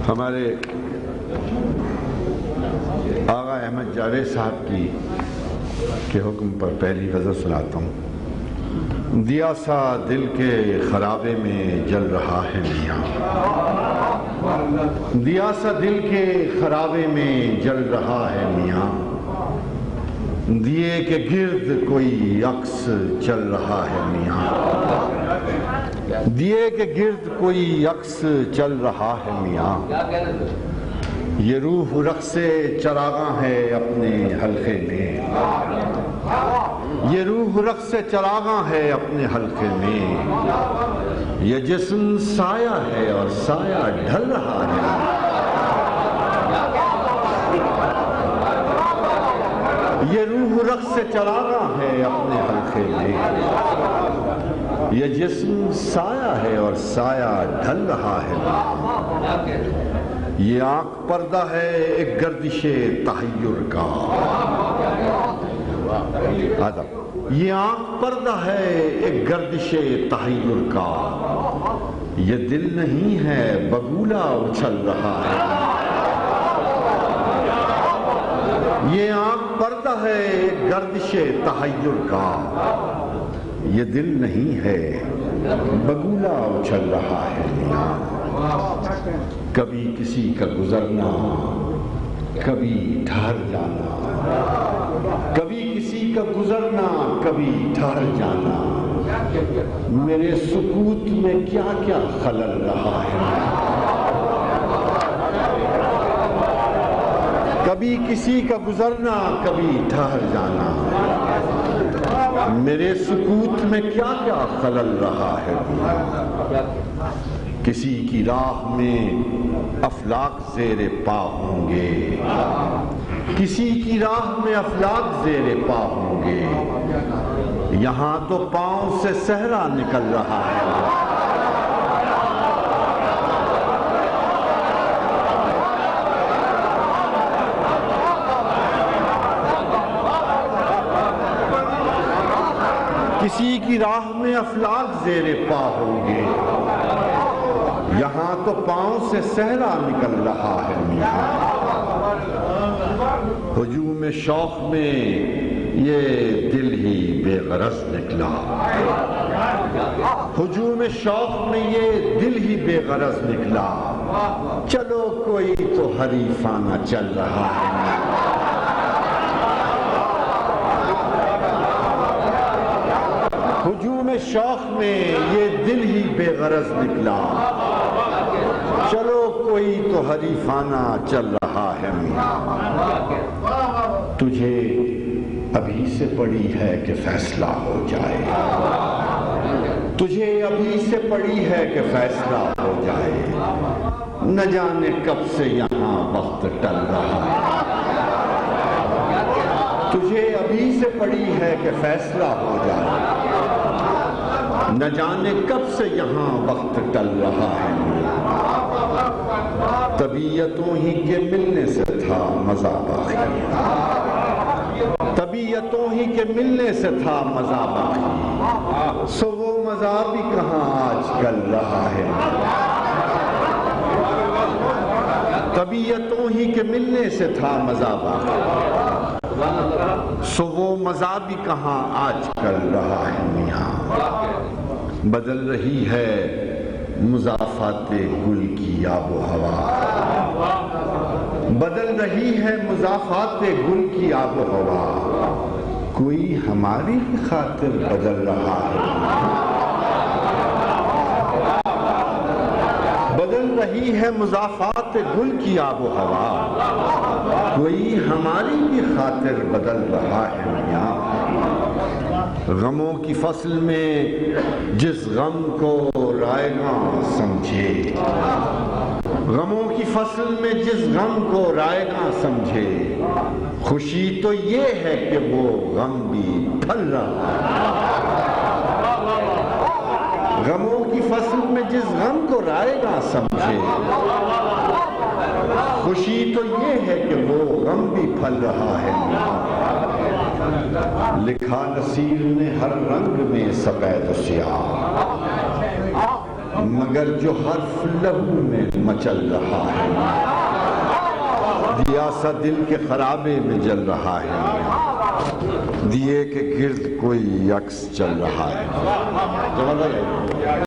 ہمارے آغا احمد جاوید صاحب کے حکم پر پہلی غزل سناتا ہوں۔ دیا سا دل کے خرابے میں جل رہا ہے میاں، دیا سا دل کے خرابے میں جل رہا ہے میاں، دیے کے گرد کوئی عکس چل رہا ہے میاں، دیے کے گرد کوئی عکس چل رہا ہے میاں، یہ روح رقص چراغاں ہے اپنے حلقے میں، یہ روح رقص چراغاں ہے اپنے حلقے میں، یہ جسم سایہ ہے اور سایہ ڈھل رہا ہے، یہ روح رقص چراغاں ہے اپنے حلقے میں، یہ جسم سایہ ہے اور سایہ ڈھل رہا ہے، یہ آنکھ پردہ ہے ایک گردش تحیر کا، یہ آنکھ پردہ ہے ایک گردش تحیر کا، یہ دل نہیں ہے بگولا اچھل رہا ہے، یہ آنکھ پردہ ہے ایک گردش تحیر کا، یہ دل نہیں ہے بگولا اچھل رہا ہے، کبھی کسی کا گزرنا کبھی ٹھہر جانا، کبھی کسی کا گزرنا کبھی ٹھہر جانا، میرے سکوت میں کیا کیا خلل رہا ہے، کبھی کسی کا گزرنا کبھی ٹھہر جانا، میرے سکوت میں کیا کیا خلل رہا ہے، کسی کی راہ میں افلاک زیر پا ہوں گے، کسی کی راہ میں افلاک زیر پا ہوں گے، یہاں تو پاؤں سے صحرا نکل رہا ہے، کسی کی راہ میں افلاک زیر پا ہوں گے، یہاں تو پاؤں سے صحرا نکل رہا ہے میاں، ہجوم شوق میں یہ دل ہی بے غرض نکلا، ہجوم شوق میں یہ دل ہی بے غرض نکلا، چلو کوئی تو حریفانہ چل رہا ہے، ہجوم شوق میں یہ دل ہی بے غرض نکلا، چلو کوئی تو حریفانہ چل رہا ہے میاں، تجھے ابھی سے پڑی ہے کہ فیصلہ ہو جائے، تجھے ابھی سے پڑی ہے کہ فیصلہ ہو جائے، نہ جانے کب سے یہاں وقت ٹل رہا ہے، تجھے ابھی سے پڑی ہے کہ فیصلہ ہو جائے، نہ جانے کب سے یہاں وقت ٹل رہا ہے، طبیعتوں ہی کے ملنے سے تھا مزہ باقی، طبیعتوں ہی کے ملنے سے تھا مزہ باقی، سو وہ مزہ بھی کہاں آج کل رہا ہے، طبیعتوں ہی کے ملنے سے تھا مزہ باقی، سو وہ مزہ بھی کہاں آج کل رہا ہے میاں، بدل رہی ہے مضافات گل کی آب و ہوا، بدل رہی ہے مضافات گل کی آب و ہوا، کوئی ہماری خاطر بدل رہا ہے، بدل رہی ہے مضافات گل کی آب و ہوا، کوئی ہماری بھی خاطر بدل رہا ہے میاں، غموں کی فصل میں جس غم کو رائے گاں سمجھے، غموں کی فصل میں جس غم کو رائے گاں سمجھے، خوشی تو یہ ہے کہ وہ غم بھی پھل رہا ہے، غموں کی فصل میں جس غم کو رائے گاں سمجھے، خوشی تو یہ ہے کہ وہ غم بھی پھل رہا ہے، لکھا نصیر نے ہر رنگ میں سفید و سیاہ، مگر جو حرف لہو میں مچل رہا ہے، دیا سا دل کے خرابے میں جل رہا ہے، دیے کے گرد کوئی عکس چل رہا ہے۔